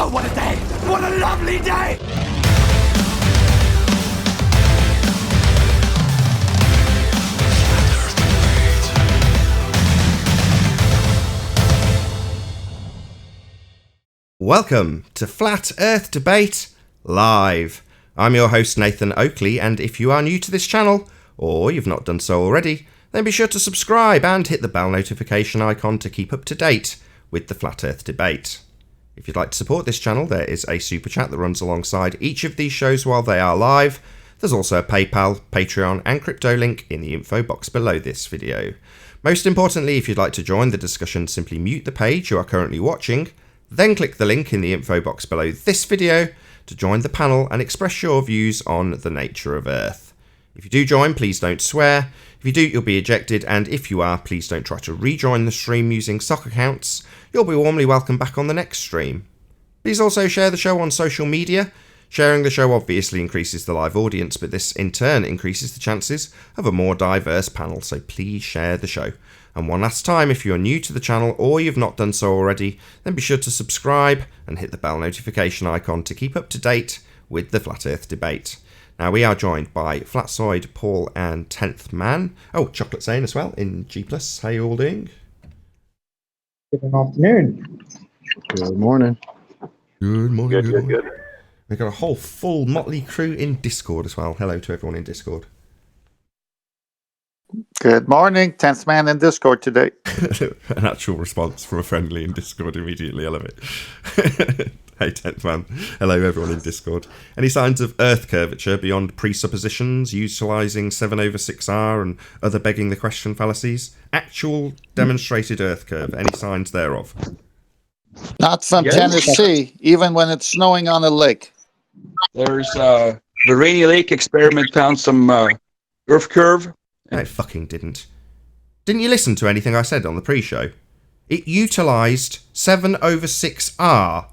Oh, what a day! What a lovely day! Welcome to Flat Earth Debate Live. I'm your host Nathan Oakley, and if you are new to this channel, or you've not done so already, then be sure to subscribe and hit the bell notification icon to keep up to date with the Flat Earth Debate. If you'd like to support this channel, there is a super chat that runs alongside each of these shows while they are live. There's also a PayPal, Patreon and crypto link in the info box below this video. Most importantly, if you'd like to join the discussion, simply mute the page you are currently watching, then click the link in the info box below this video to join the panel and express your views on the nature of Earth. If you do join, please don't swear. If you do, you'll be ejected, and if you are, please don't try to rejoin the stream using sock accounts. You'll be warmly welcomed back on the next stream. Please also share the show on social media. Sharing the show obviously increases the live audience, but this in turn increases the chances of a more diverse panel, so please share the show. And one last time, if you're new to the channel or you've not done so already, then be sure to subscribe and hit the bell notification icon to keep up to date with the Flat Earth Debate. Now, we are joined by Flatsoid, Paul and 10th Man. Oh, Chocolate Zane as well in G+. How you all doing? Good afternoon. Good morning. Good morning. Good. We've got a whole full motley crew in Discord as well. Hello to everyone in Discord. Good morning. 10th man in Discord today. An actual response from a friendly in Discord immediately. I love it. Hey, 10th man. Hello, everyone in Discord. Any signs of Earth curvature beyond presuppositions, utilising 7/6R and other begging the question fallacies? Actual demonstrated Earth curve. Any signs thereof? Not from Tennessee, even when it's snowing on a lake. There's the Rainy Lake experiment found some Earth curve. No, it fucking didn't. Didn't you listen to anything I said on the pre-show? It utilised 7/6R.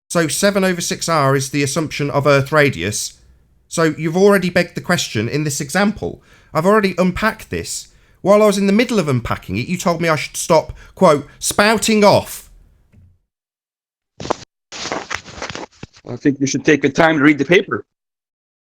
So 7/6R is the assumption of Earth radius. So you've already begged the question in this example. I've already unpacked this. While I was in the middle of unpacking it, you told me I should stop, quote, spouting off. I think you should take the time to read the paper.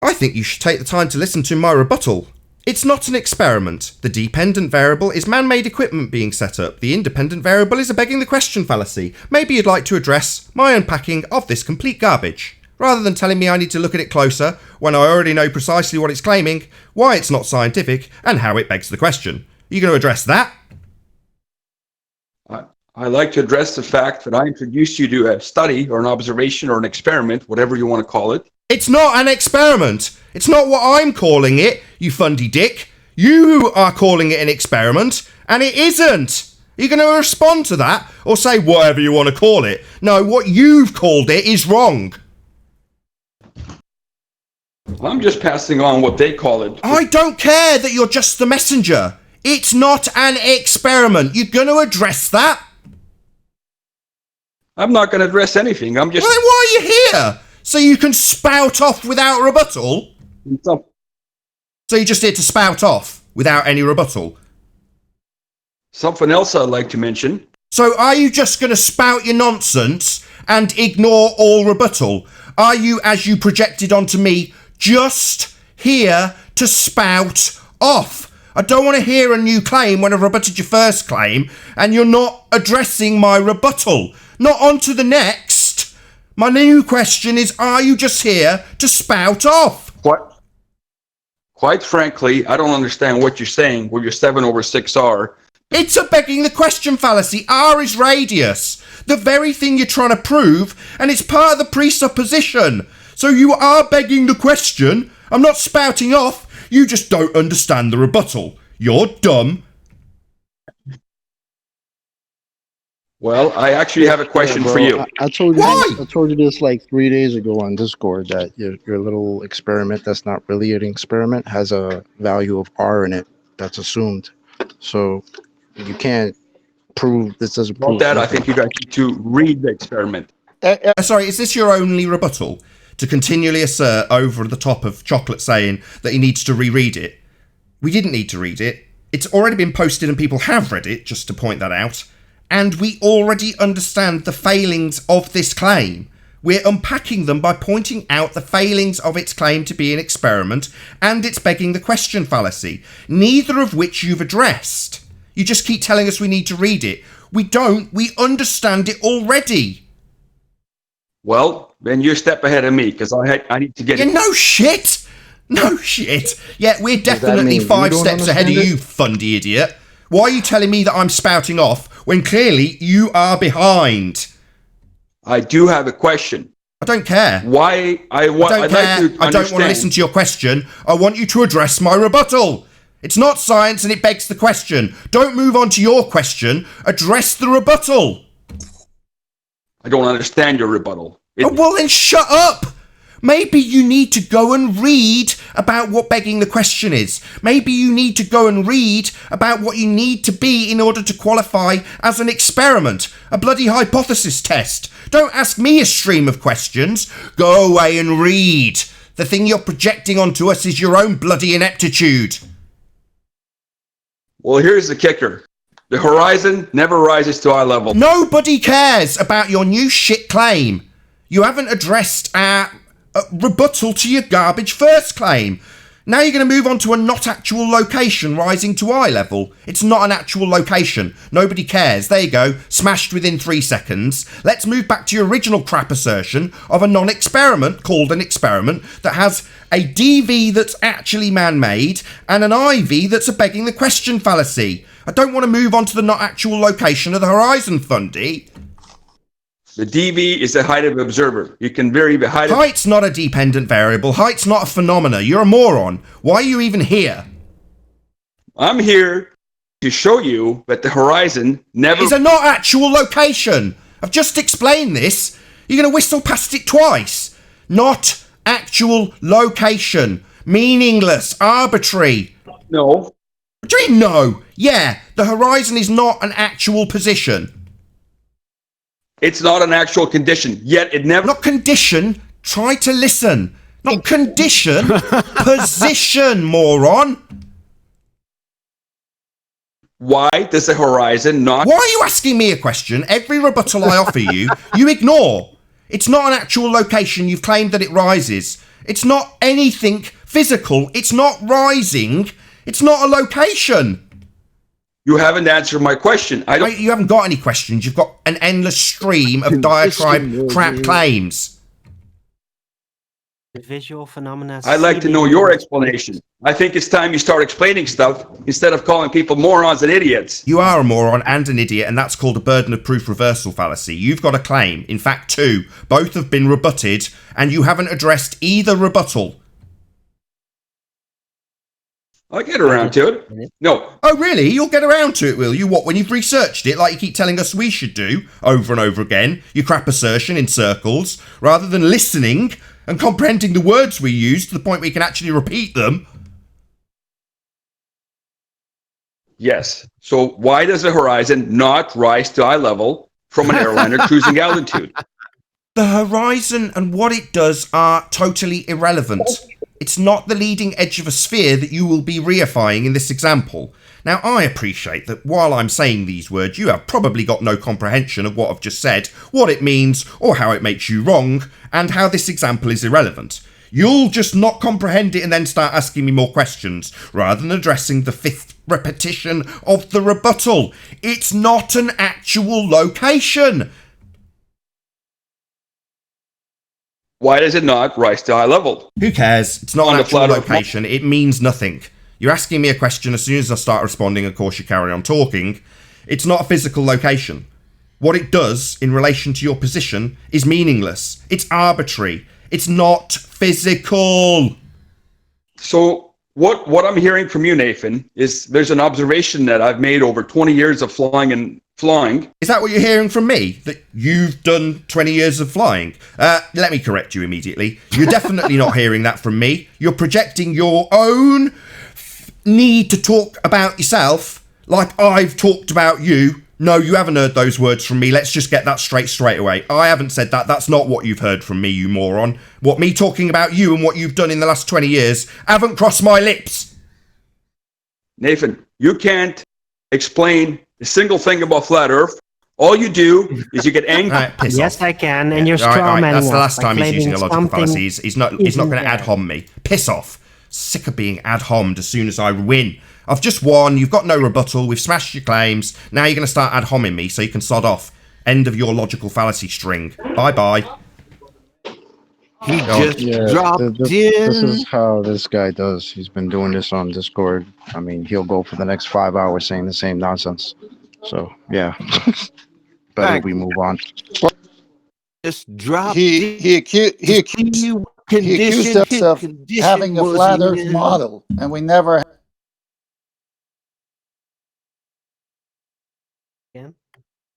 I think you should take the time to listen to my rebuttal. It's not an experiment. The dependent variable is man-made equipment being set up. The independent variable is a begging the question fallacy. Maybe you'd like to address my unpacking of this complete garbage. Rather than telling me I need to look at it closer, when I already know precisely what it's claiming, why it's not scientific, and how it begs the question. Are you going to address that? I like to address the fact that I introduced you to a study or an observation or an experiment, whatever you want to call it. It's not an experiment. It's not what I'm calling it, you fundy dick. You are calling it an experiment, and it isn't. Are you going to respond to that, or say whatever you want to call it? No, what you've called it is wrong. I'm just passing on what they call it. I don't care that you're just the messenger. It's not an experiment. You're going to address that? I'm not going to address anything. I'm just... Well, then why are you here? So you can spout off without rebuttal? So you're just here to spout off without any rebuttal? Something else I'd like to mention. So are you just going to spout your nonsense and ignore all rebuttal? Are you, as you projected onto me, just here to spout off? I don't want to hear a new claim when I've rebutted your first claim, and you're not addressing my rebuttal. Not on to the next. My new question is, are you just here to spout off? Quite frankly, I don't understand what you're saying with your 7/6R. It's a begging the question fallacy. R is radius. The very thing you're trying to prove, and it's part of the presupposition. So you are begging the question. I'm not spouting off. You just don't understand the rebuttal. You're dumb. Well, I actually have a question for you. I told you. Why? I told you this like 3 days ago on Discord that your little experiment that's not really an experiment has a value of R in it that's assumed. So you can't prove this doesn't prove About that, I nothing. think you got to read the experiment. Sorry, is this your only rebuttal? To continually assert over the top of Chocolate saying that he needs to reread it? We didn't need to read it. It's already been posted and people have read it, just to point that out. and we already understand the failings of this claim. We're unpacking them by pointing out the failings of its claim to be an experiment and its begging the question fallacy, neither of which you've addressed. You just keep telling us we need to read it. We don't. We understand it already. Well, then you're a step ahead of me because I need to get Yeah, it. no shit. No shit. Yeah, we're definitely mean 5 you don't steps ahead of understand you, fundy idiot. Why are you telling me that I'm spouting off when clearly you are behind? I do have a question. I don't care. Why I don't I'd care. like to I don't want to listen to your question. I want you to address my rebuttal. It's not science and it begs the question. Don't move on to your question. Address the rebuttal. I don't understand your rebuttal. Oh, well, then shut up. Maybe you need to go and read about what begging the question is. Maybe you need to go and read about what you need to be in order to qualify as an experiment, a bloody hypothesis test. Don't ask me a stream of questions. Go away and read. The thing you're projecting onto us is your own bloody ineptitude. Well, here's the kicker. The horizon never rises to eye level. Nobody cares about your new shit claim. You haven't addressed our rebuttal to your garbage first claim. Now you're going to move on to a not actual location rising to eye level. It's not an actual location. Nobody cares. There you go. Smashed within 3 seconds. Let's move back to your original crap assertion of a non-experiment called an experiment that has a DV that's actually man-made and an IV that's a begging the question fallacy. I don't want to move on to the not actual location of the horizon, Fundy. The DV is the height of the observer. You can vary the height of... Height's not a dependent variable. Height's not a phenomena. You're a moron. Why are you even here? I'm here to show you that the horizon never... It's a not actual location. I've just explained this. You're going to whistle past it twice. Not actual location. Meaningless. Arbitrary. No. What do you mean no? Yeah, the horizon is not an actual position. It's not an actual condition, yet it never... Not condition. Try to listen. Not condition. Position, moron. Why does the horizon not... Why are you asking me a question? Every rebuttal I offer you, you ignore. It's not an actual location. You've claimed that it rises. It's not anything physical. It's not rising. It's not a location. You haven't answered my question. You haven't got any questions. You've got an endless stream of diatribe crap claims. The visual phenomena. I'd like to know your explanation. I think it's time you start explaining stuff instead of calling people morons and idiots. You are a moron and an idiot, and that's called a burden of proof reversal fallacy. You've got a claim, in fact 2. Both have been rebutted, and you haven't addressed either rebuttal. I'll get around to it. No. Oh, really? You'll get around to it, will you? What, when you've researched it, like you keep telling us we should do, over and over again, your crap assertion in circles, rather than listening and comprehending the words we use to the point where you can actually repeat them? Yes. So why does the horizon not rise to eye level from an airliner cruising altitude? The horizon and what it does are totally irrelevant. It's not the leading edge of a sphere that you will be reifying in this example. Now, I appreciate that while I'm saying these words, you have probably got no comprehension of what I've just said, what it means, or how it makes you wrong, and how this example is irrelevant. You'll just not comprehend it and then start asking me more questions, rather than addressing the 5th repetition of the rebuttal. It's not an actual location. Why does it not rise to eye level? Who cares? It's not On an the actual flat Earth. location. It means nothing. You're asking me a question. As soon as I start responding, of course, you carry on talking. It's not a physical location. What it does in relation to your position is meaningless. It's arbitrary. It's not physical. So what I'm hearing from you, Nathan, is there's an observation that I've made over 20 years of flying. Is that what you're hearing from me? That you've done 20 years of flying? Let me correct you immediately. You're definitely not hearing that from me. You're projecting your own need to talk about yourself like I've talked about you. No, you haven't heard those words from me. Let's just get that straight away. I haven't said that. That's not what you've heard from me, you moron. What me talking about you and what you've done in the last 20 years haven't crossed my lips. Nathan, you can't explain a single thing about flat Earth All you do is you get angry. All right, piss Yes, off. I can, and you're All right, straw manning that's the us last by time he's using a claiming logical something fallacy. He's not isn't going to ad there. hom me. Piss off. Sick of being ad hommed as soon as I win. I've just won. You've got no rebuttal. We've smashed your claims. Now you're going to start ad homming me so you can sod off. End of your logical fallacy string. Bye bye. He Go on. just Yeah, dropped this in. is how this guy does. He's been doing this on Discord. I mean, he'll go for the next 5 hours saying the same nonsense. So, yeah. Better Right. we move on. Just dropped He in. he accused To see what he accused condition us his of condition having a was flat Earth in. model, and we never.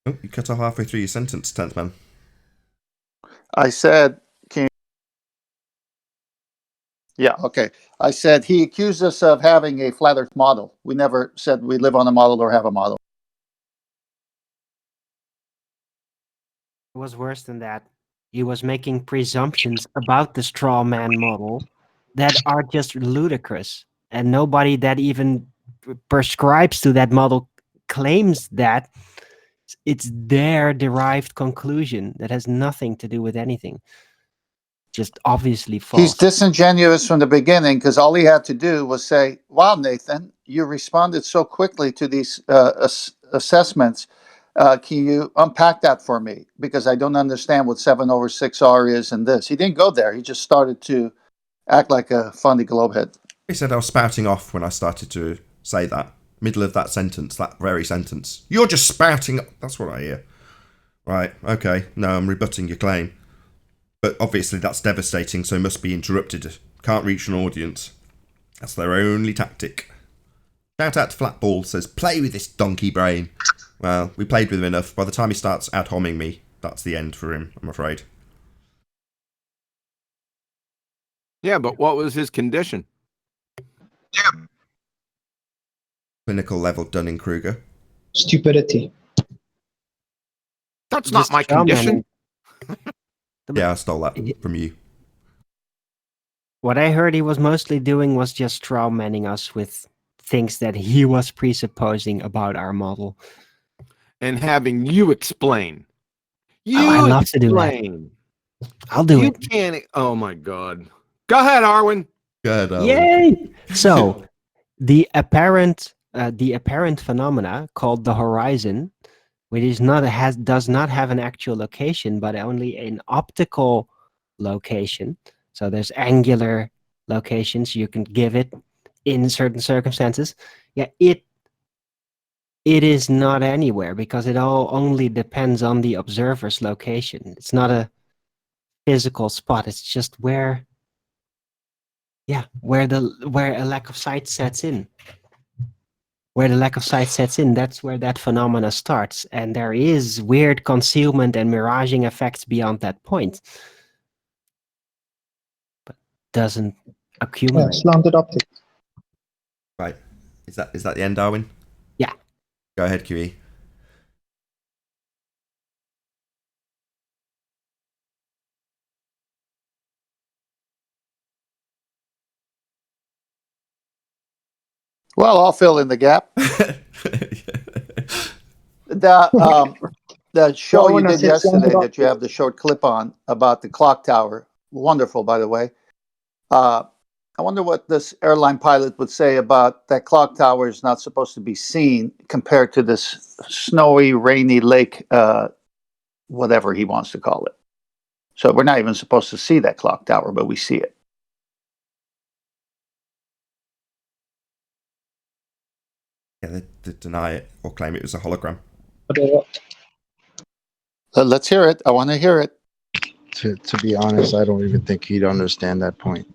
Oh, you cut off halfway through your sentence, 10th man. I said, yeah, okay. I said he accused us of having a flat Earth model. We never said we live on a model or have a model. It was worse than that. He was making presumptions about the straw man model that are just ludicrous, and nobody that even prescribes to that model claims that it's their derived conclusion that has nothing to do with anything. Just obviously false. He's disingenuous from the beginning because all he had to do was say, wow, Nathan, you responded so quickly to these assessments. Can you unpack that for me? Because I don't understand what 7/6R is and this. He didn't go there. He just started to act like a funny globehead. He said I was spouting off when I started to say that. Middle of that sentence, that very sentence. You're just spouting. That's what I hear. Right, okay. No, I'm rebutting your claim. But obviously that's devastating, so must be interrupted. Can't reach an audience. That's their only tactic. Shout out to Flatball, says, play with this donkey brain. Well, we played with him enough. By the time he starts ad homming me, that's the end for him, I'm afraid. Yeah, but what was his condition? Clinical level Dunning-Kruger. Stupidity. That's not Just my straw condition. manning. Yeah, I stole that from you. What I heard he was mostly doing was just straw manning us with things that he was presupposing about our model. And having you explain. You I love to do that. explain. I'll do You it. can't. Oh my God. Go ahead, Arwen. Good. Yay! So the apparent phenomena called the horizon, which is does not have an actual location, but only an optical location. So there's angular locations you can give it in certain circumstances. Yeah, it is not anywhere because it all only depends on the observer's location. It's not a physical spot. It's just where a lack of sight sets in. Where the lack of sight sets in, that's where that phenomena starts. And there is weird concealment and miraging effects beyond that point. But doesn't accumulate. Slanted optics. Right. Is that the end, Darwin? Yeah. Go ahead, QE. Well, I'll fill in the gap. The show Well, you when I did said yesterday slanted that you have the short clip on about the clock tower, wonderful, by the way. I wonder what this airline pilot would say about that clock tower is not supposed to be seen compared to this snowy, rainy lake, whatever he wants to call it. So we're not even supposed to see that clock tower, but we see it. Yeah, they deny it or claim it was a hologram. Let's hear it. I want to hear it. To be honest, I don't even think he'd understand that point.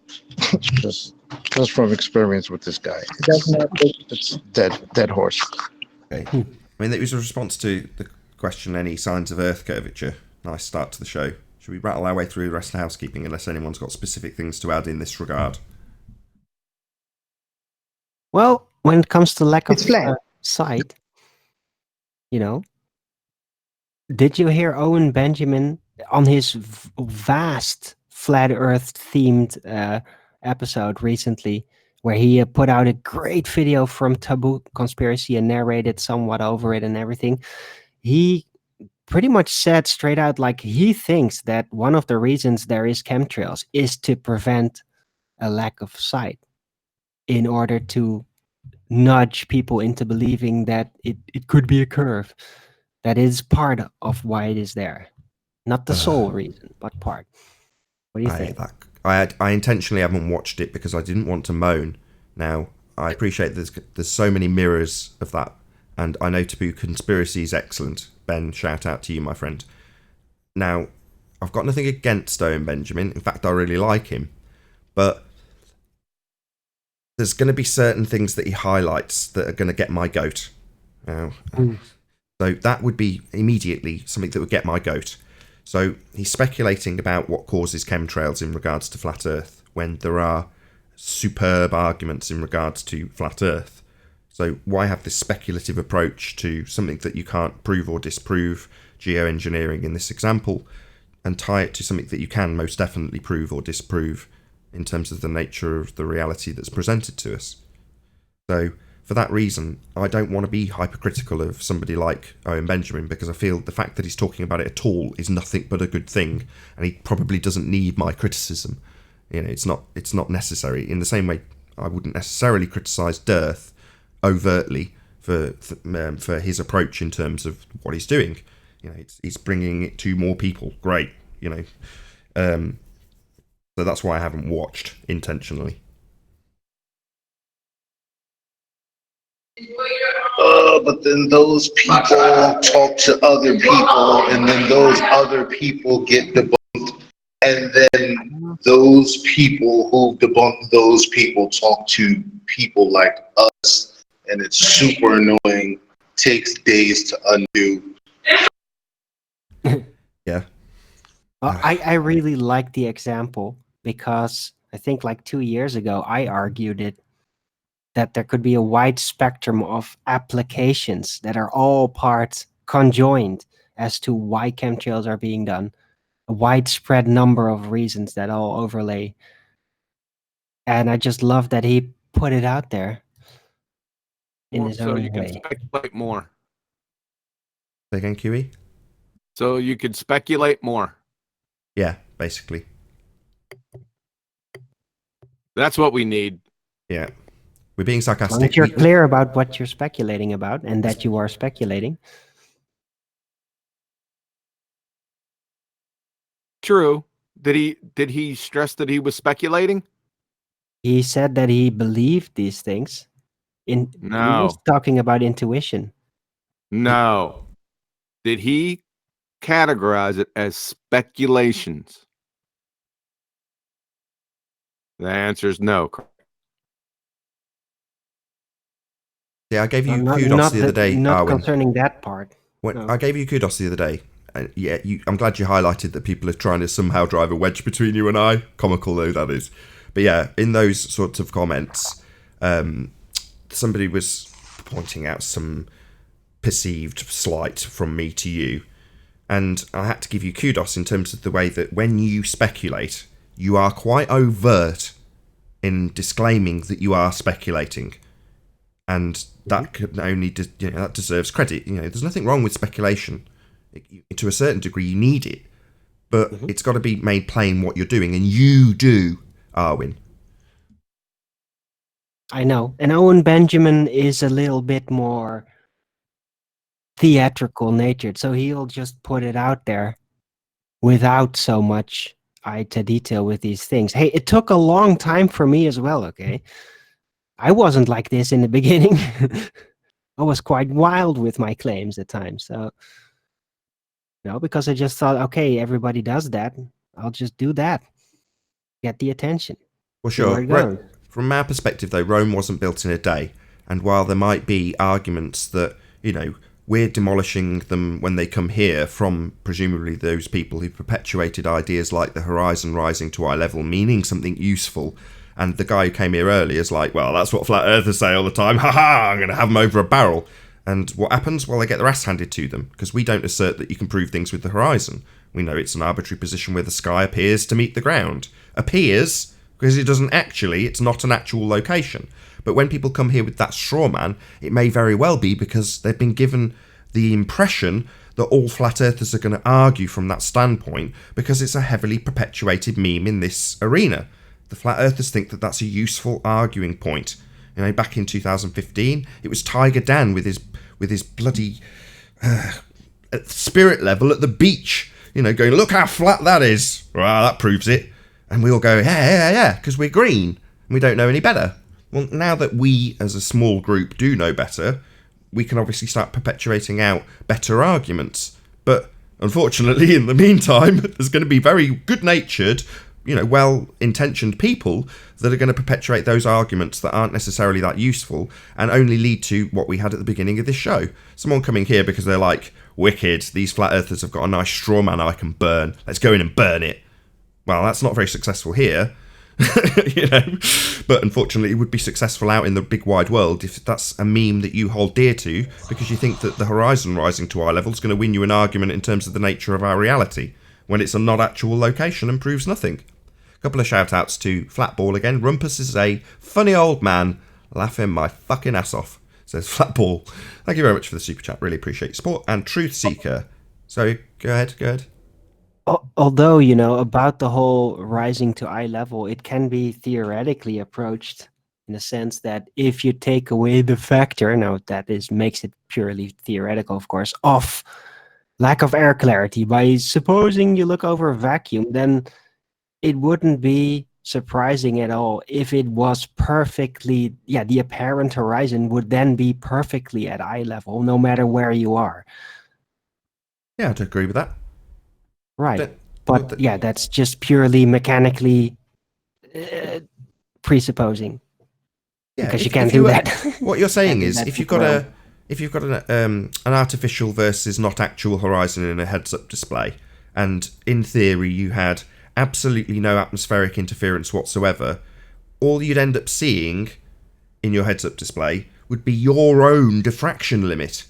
just from experience with this guy. It's dead horse. Okay. I mean, it was a response to the question, any signs of Earth curvature. Nice start to the show. Should we rattle our way through the rest of housekeeping unless anyone's got specific things to add in this regard? Well, when it comes to lack of It's flat. sight, did you hear Owen Benjamin on his vast flat Earth themed episode recently, where he put out a great video from Taboo Conspiracy and narrated somewhat over it and everything? He pretty much said straight out, like, he thinks that one of the reasons there is chemtrails is to prevent a lack of sight, in order to nudge people into believing that it could be a curve. That is part of why it is there. Not the sole reason, but part. What do you I hate think? that. I intentionally haven't watched it because I didn't want to moan. Now, I appreciate there's so many mirrors of that, and I know Taboo Conspiracy is excellent. Ben, shout out to you, my friend. Now, I've got nothing against Owen Benjamin. In fact, I really like him. But there's going to be certain things that he highlights that are going to get my goat. So that would be immediately something that would get my goat. So he's speculating about what causes chemtrails in regards to flat Earth, when there are superb arguments in regards to flat Earth. So why have this speculative approach to something that you can't prove or disprove, geoengineering in this example, and tie it to something that you can most definitely prove or disprove in terms of the nature of the reality that's presented to us? So for that reason, I don't want to be hypercritical of somebody like Owen Benjamin, because I feel the fact that he's talking about it at all is nothing but a good thing, and he probably doesn't need my criticism. It's not necessary. In the same way, I wouldn't necessarily criticise Dearth overtly for his approach in terms of what he's doing. He's bringing it to more people. Great. So that's why I haven't watched intentionally. But then those people talk to other people, and then those other people get debunked, and then those people who debunk those people talk to people like us, and it's super annoying, takes days to undo. Yeah. Well, I really like the example, because I think like 2 years ago, I argued it, that there could be a wide spectrum of applications that are all parts conjoined as to why chemtrails are being done. A widespread number of reasons that all overlay. And I just love that he put it out there in his so own you can way. speculate more. Say again, QE? So you could speculate more. Yeah, basically. That's what we need. Yeah. We're being As long sarcastic. as you're clear about what you're speculating about, and that you are speculating. True. Did he stress that he was speculating? He said that he believed these things. He was No. talking about intuition. No. Did he categorize it as speculations? The answer is no. Yeah, I gave you Not- kudos not the other day, Not Arwen. concerning that part. When No. I gave you kudos the other day. Yeah, I'm glad you highlighted that people are trying to somehow drive a wedge between you and I. Comical though that is. But yeah, in those sorts of comments, somebody was pointing out some perceived slight from me to you. And I had to give you kudos in terms of the way that when you speculate, you are quite overt in disclaiming that you are speculating. And that could only, that deserves credit. There's nothing wrong with speculation. To a certain degree, you need it, but it's got to be made plain what you're doing, and you do, Arwen. I know. And Owen Benjamin is a little bit more theatrical natured, so he'll just put it out there without so much eye to detail with these things. Hey, it took a long time for me as well, okay? I wasn't like this in the beginning. I was quite wild with my claims at times. So, because I just thought, okay, everybody does that. I'll just do that. Get the attention. Well, See where sure. it goes. From our perspective, though, Rome wasn't built in a day. And while there might be arguments that, we're demolishing them when they come here from presumably those people who perpetuated ideas like the horizon rising to eye level, meaning something useful. And the guy who came here earlier is like, well, that's what flat earthers say all the time. Ha ha, I'm going to have them over a barrel. And what happens? Well, they get their ass handed to them, because we don't assert that you can prove things with the horizon. We know it's an arbitrary position where the sky appears to meet the ground. Appears, because it doesn't actually, it's not an actual location. But when people come here with that straw man, it may very well be because they've been given the impression that all flat earthers are going to argue from that standpoint because it's a heavily perpetuated meme in this arena. The flat earthers think that that's a useful arguing point. You know, back in 2015, it was Tiger Dan with his bloody spirit level at the beach, you know, going, look how flat that is. Well, that proves it. And we all go, yeah, because we're green and we don't know any better. Well, now that we as a small group do know better, we can obviously start perpetuating out better arguments. But unfortunately, in the meantime, there's going to be very good-natured, you know, well-intentioned people that are going to perpetuate those arguments that aren't necessarily that useful and only lead to what we had at the beginning of this show. Someone coming here because they're like, wicked, these flat earthers have got a nice straw man I can burn. Let's go in and burn it. Well, that's not very successful here. You know, but unfortunately it would be successful out in the big wide world if that's a meme that you hold dear to because you think that the horizon rising to eye level is going to win you an argument in terms of the nature of our reality when it's a not actual location and proves nothing. A couple of shout outs to Flatball again. Rumpus is a funny old man laughing my fucking ass off, says Flatball. Thank you very much for the super chat, really appreciate your support. And Truth Seeker, so go ahead. Although, you know, about the whole rising to eye level, it can be theoretically approached in the sense that if you take away the factor, now that makes it purely theoretical, of course, of lack of air clarity, by supposing you look over a vacuum, then it wouldn't be surprising at all if it was perfectly, the apparent horizon would then be perfectly at eye level, no matter where you are. Yeah, I'd agree with that. Right, but that's just purely mechanically presupposing. Yeah, because you can't do that. What you're saying is, if you've got an artificial versus not actual horizon in a heads-up display, and in theory you had absolutely no atmospheric interference whatsoever, all you'd end up seeing in your heads-up display would be your own diffraction limit.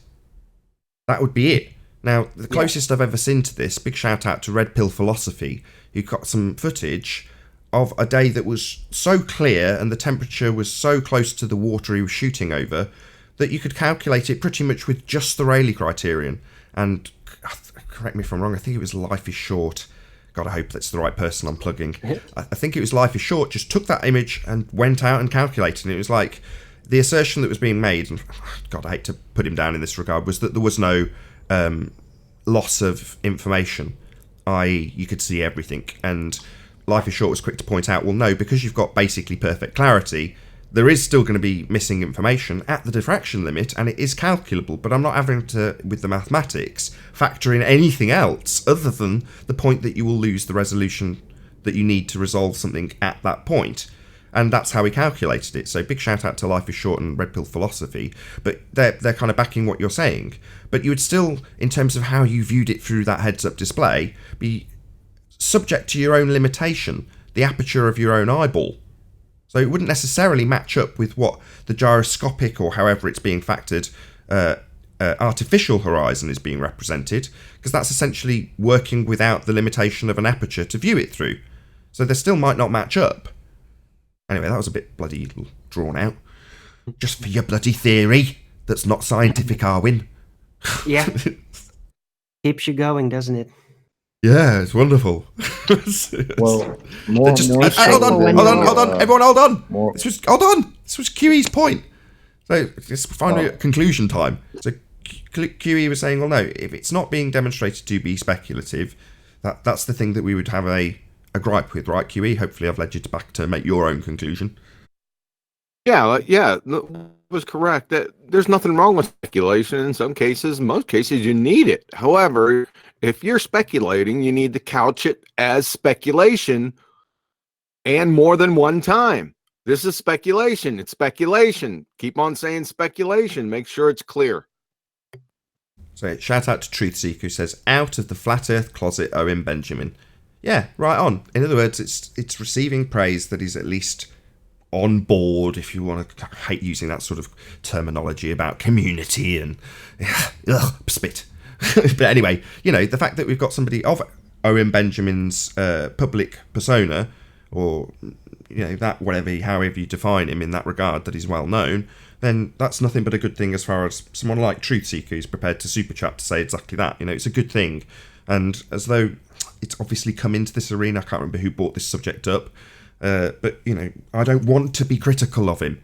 That would be it. Now, the closest I've ever seen to this, big shout out to Red Pill Philosophy, who got some footage of a day that was so clear and the temperature was so close to the water he was shooting over that you could calculate it pretty much with just the Rayleigh criterion. And correct me if I'm wrong, I think it was Life is Short. God, I hope that's the right person I'm plugging. I think it was Life is Short, just took that image and went out and calculated. And it was like the assertion that was being made, and God, I hate to put him down in this regard, was that there was no loss of information, i.e. you could see everything. And Life is Short was quick to point out, well, no, because you've got basically perfect clarity, there is still going to be missing information at the diffraction limit, and it is calculable, but I'm not having to, with the mathematics, factor in anything else other than the point that you will lose the resolution that you need to resolve something at that point. And that's how he calculated it. So big shout out to Life is Short and Red Pill Philosophy, but they're kind of backing what you're saying. But you would still, in terms of how you viewed it through that heads-up display, be subject to your own limitation, the aperture of your own eyeball. So it wouldn't necessarily match up with what the gyroscopic, or however it's being factored, artificial horizon is being represented, because that's essentially working without the limitation of an aperture to view it through. So they still might not match up. Anyway, that was a bit bloody drawn out. Just for your bloody theory that's not scientific, Arwin. Yeah. Keeps you going, doesn't it? Yeah, it's wonderful. Well, more hold on, everyone, hold on. This was QE's point. So it's finally conclusion time. So QE was saying, well, no, if it's not being demonstrated to be speculative, that's the thing that we would have a gripe with, right, QE? Hopefully I've led you back to make your own conclusion. Yeah, that was correct. That there's nothing wrong with speculation. In some cases, most cases, you need it. However, if you're speculating, you need to couch it as speculation, and more than one time. This is speculation. It's speculation. Keep on saying speculation. Make sure it's clear. So shout out to Truthseek, who says, out of the flat earth closet, Owen Benjamin. Yeah, right on. In other words, it's receiving praise that he's at least on board, if you want to. I hate using that sort of terminology about community and spit. But anyway, you know, the fact that we've got somebody of Owen Benjamin's public persona, or you know, that however you define him in that regard, that he's well known, then that's nothing but a good thing as far as someone like Truth Seeker is prepared to super chat to say exactly that. You know, it's a good thing. And as though it's obviously come into this arena, I can't remember who brought this subject up, but, you know, I don't want to be critical of him.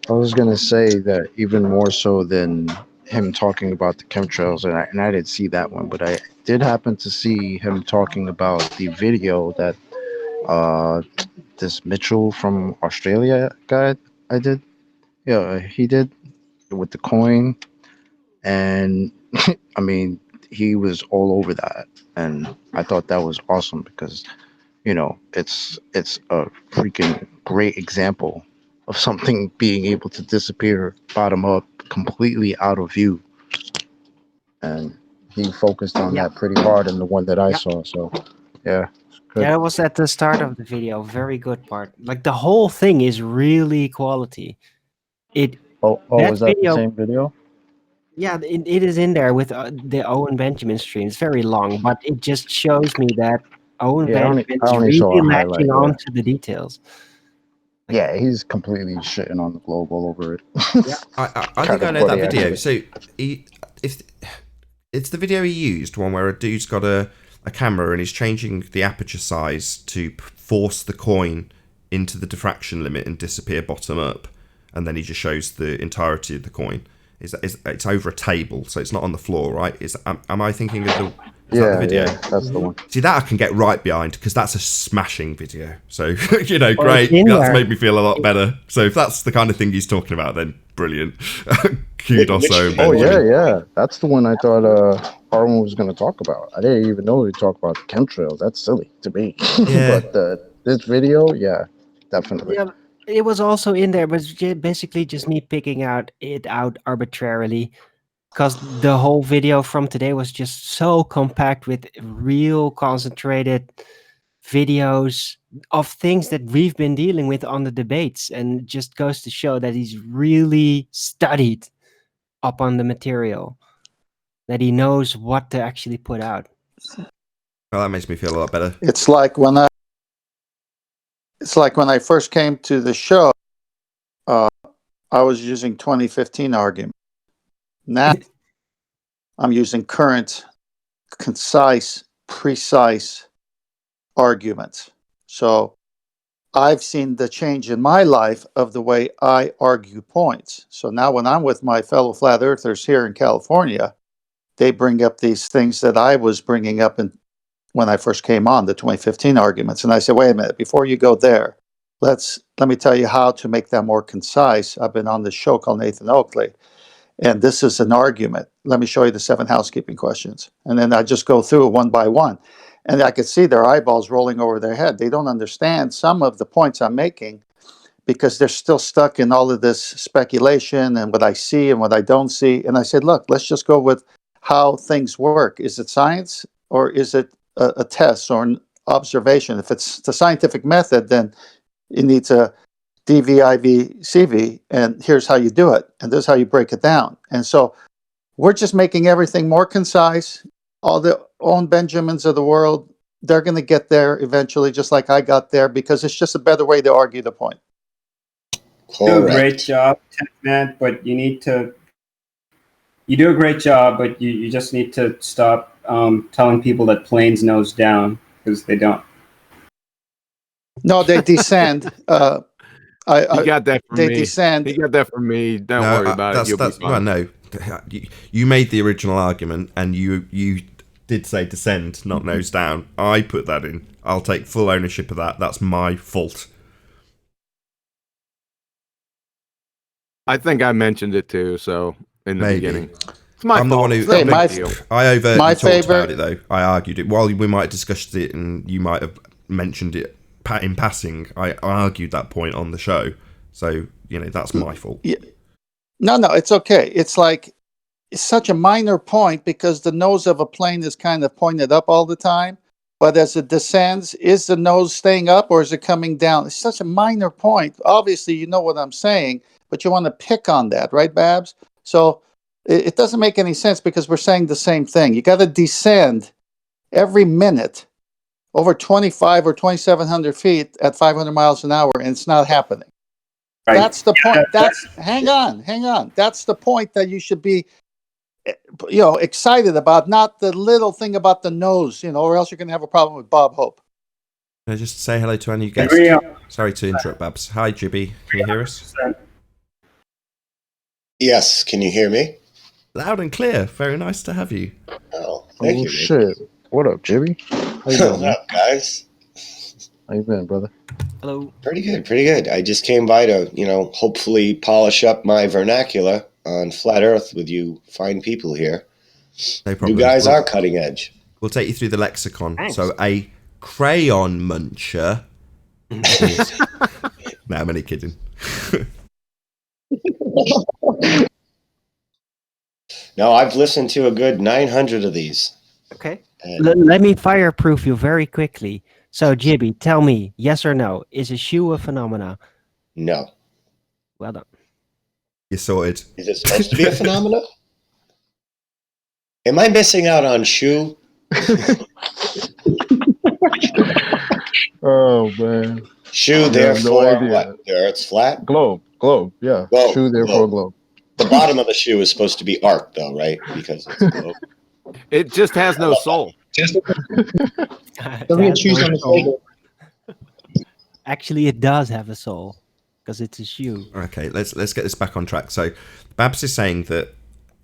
I was gonna say that even more so than him talking about the chemtrails, and I didn't see that one, but I did happen to see him talking about the video that this Mitchell from Australia guy I did. Yeah, he did with the coin, and I mean he was all over that, and I thought that was awesome because it's a freaking great example of something being able to disappear bottom up, completely out of view, and he focused on Yeah. that pretty hard in the one that I Yeah. saw. So yeah, good. Yeah, that was at the start of the video. Very good part. Like the whole thing is really quality. Oh, That was that the video, same video? yeah, it is in there with the Owen Benjamin stream. It's very long, but it just shows me that Owen Yeah, Benjamin I is only really saw a latching highlight. Yeah. on to the details. Yeah, he's completely shitting on the globe all over it. Yeah. I think Kind I of know that funny, video. actually. So if it's the video he used, one where a dude's got a camera and he's changing the aperture size to force the coin into the diffraction limit and disappear bottom up, and then he just shows the entirety of the coin. It's over a table, so it's not on the floor, right? Am I thinking of the that the video? Yeah, that's the one. See, that I can get right behind because that's a smashing video. So, you know, Well, great. it's in That's there. made me feel a lot better. So if that's the kind of thing he's talking about, then brilliant. Kudos, Owen Oh Benjamin. yeah. That's the one I thought Harlan was going to talk about. I didn't even know he'd talk about the chemtrails. That's silly to me. Yeah. But this video, yeah, definitely. Yeah, it was also in there, but it's basically just me picking it out arbitrarily, because the whole video from today was just so compact with real concentrated videos of things that we've been dealing with on the debates, and it just goes to show that he's really studied up on the material, that he knows what to actually put out. Well, that makes me feel a lot better. It's like when I first came to the show, I was using 2015 argument. Now I'm using current, concise, precise arguments. So I've seen the change in my life of the way I argue points. So now when I'm with my fellow flat earthers here in California, they bring up these things that I was bringing up when I first came on, the 2015 arguments. And I said, wait a minute, before you go there, let me tell you how to make that more concise. I've been on this show called Nathan Oakley, and this is an argument. Let me show you the 7 housekeeping questions. And then I just go through it one by one. And I could see their eyeballs rolling over their head. They don't understand some of the points I'm making because they're still stuck in all of this speculation and what I see and what I don't see. And I said, look, let's just go with how things work. Is it science or is it a test or an observation? If it's the scientific method, then it needs a DVIV CV, and here's how you do it, and this is how you break it down. And so we're just making everything more concise. All the Owen Benjamins of the world, they're going to get there eventually, just like I got there, because it's just a better way to argue the point. You do a great job, man, but you do a great job, but you just need to stop telling people that planes nose down, because they don't. No, they descend. You got that from they me. descend. You got that from me. Don't worry about it. You'll be fine. Well, no, you made the original argument, and you did say descend, not nose down. I put that in. I'll take full ownership of that. That's my fault. I think I mentioned it too. So in the beginning, it's my I'm fault. the one who. It's no big deal. I overtly my talked favorite, about it though. I argued it while we might have discussed it, and you might have mentioned it in passing. I argued that point on the show, so that's my fault. Yeah. No, it's okay. It's like it's such a minor point because the nose of a plane is kind of pointed up all the time. But as it descends, is the nose staying up or is it coming down? It's such a minor point. Obviously, you know what I'm saying, but you want to pick on that, right, Babs? So it doesn't make any sense because we're saying the same thing. You got to descend every minute over 25 or 2,700 feet at 500 miles an hour, and it's not happening. Right. That's the point. Hang on. That's the point that you should be, excited about, not the little thing about the nose, or else you're going to have a problem with Bob Hope. Can I just say hello to our new guest? Sorry to interrupt, Babs. Hi, Jibby. Can you hear us? Yes, can you hear me? Loud and clear. Very nice to have you. Oh, thank you. Shit. What up, Jimmy? How you doing, What's up, guys? How you been, brother? Hello. Pretty good. I just came by to, hopefully polish up my vernacular on Flat Earth with you fine people here. No problem. You guys are cutting edge. We'll take you through the lexicon. Thanks. So a crayon muncher. No, I'm only kidding. No, I've listened to a good 900 of these. Okay. And Let me fireproof you very quickly. So, Jibby, tell me, yes or no, is a shoe a phenomena? no. Well done. You're sorted. Is it supposed to be a phenomenon? Am I missing out on shoe? Oh, man. Shoe, no therefore, idea. what? The Earth's flat? Globe, yeah. Globe, Shoe, therefore, globe. The bottom of the shoe is supposed to be arc, though, right? Because it's a globe. It just has no soul. Don't choose on the table. Actually, it does have a soul because it's a shoe. Okay, let's get this back on track. So, Babs is saying that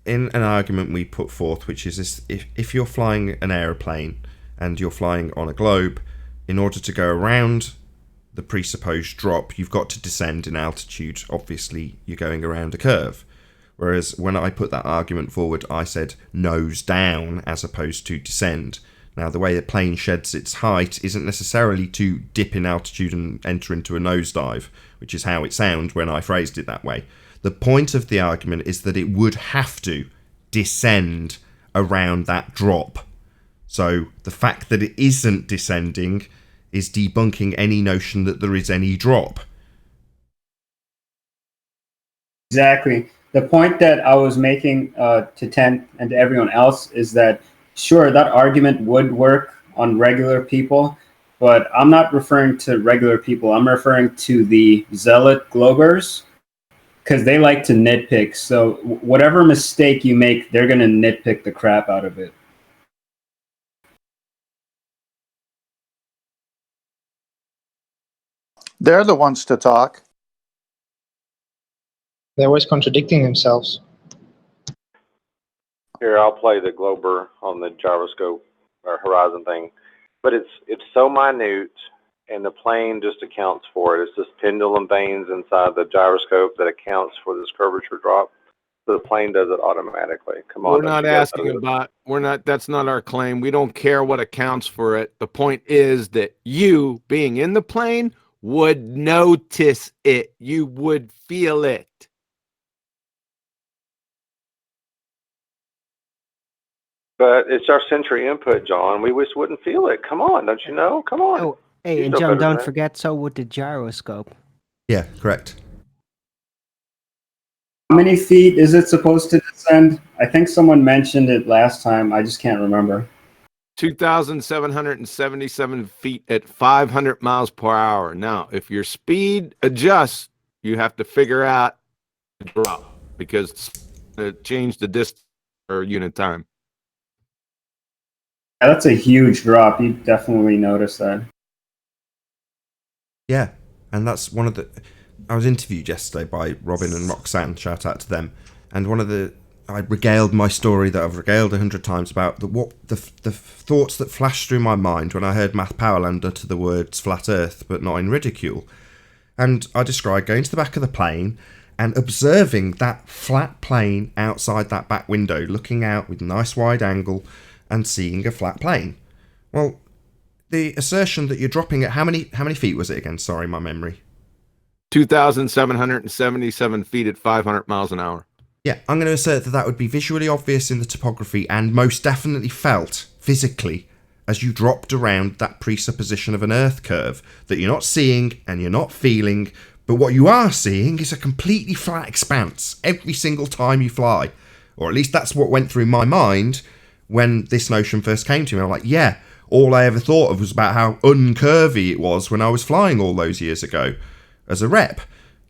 in an argument we put forth, which is this, if you're flying an aeroplane and you're flying on a globe, in order to go around the presupposed drop, you've got to descend in altitude. Obviously, you're going around a curve. Whereas when I put that argument forward, I said nose down as opposed to descend. Now, the way a plane sheds its height isn't necessarily to dip in altitude and enter into a nosedive, which is how it sounds when I phrased it that way. The point of the argument is that it would have to descend around that drop. So the fact that it isn't descending is debunking any notion that there is any drop. Exactly. The point that I was making to Tent and to everyone else is that, sure, that argument would work on regular people, but I'm not referring to regular people. I'm referring to the zealot globers, because they like to nitpick. So whatever mistake you make, they're going to nitpick the crap out of it. They're the ones to talk. They're always contradicting themselves. Here, I'll play the glober on the gyroscope or horizon thing, but it's so minute, and the plane just accounts for it. It's just pendulum vanes inside the gyroscope that accounts for this curvature drop. So the plane does it automatically. Come on, We're not asking about. That's not our claim. We don't care what accounts for it. The point is that you, being in the plane, would notice it. You would feel it. But it's our sensory input, John. We just wouldn't feel it. Come on, don't you know? Come on. Oh, hey, You and know John, better than don't that. forget, so would the gyroscope. Yeah, correct. How many feet is it supposed to descend? I think someone mentioned it last time. I just can't remember. 2,777 feet at 500 miles per hour. Now, if your speed adjusts, you have to figure out the drop because it changed the distance or unit time. Yeah, that's a huge drop. You definitely notice that. Yeah, and that's one of the... I was interviewed yesterday by Robin and Roxanne, shout out to them, and I regaled my story that I've regaled 100 times about the thoughts that flashed through my mind when I heard Matt Powerland utter the words flat earth, but not in ridicule. And I described going to the back of the plane and observing that flat plane outside that back window, looking out with a nice wide angle and seeing a flat plane. Well, the assertion that you're dropping at how many feet was it again? Sorry, my memory. 2,777 feet at 500 miles an hour. Yeah, I'm going to assert that would be visually obvious in the topography and most definitely felt physically as you dropped around that presupposition of an Earth curve that you're not seeing and you're not feeling, but what you are seeing is a completely flat expanse every single time you fly. Or at least that's what went through my mind when this notion first came to me. I'm like, yeah, all I ever thought of was about how uncurvy it was when I was flying all those years ago as a rep.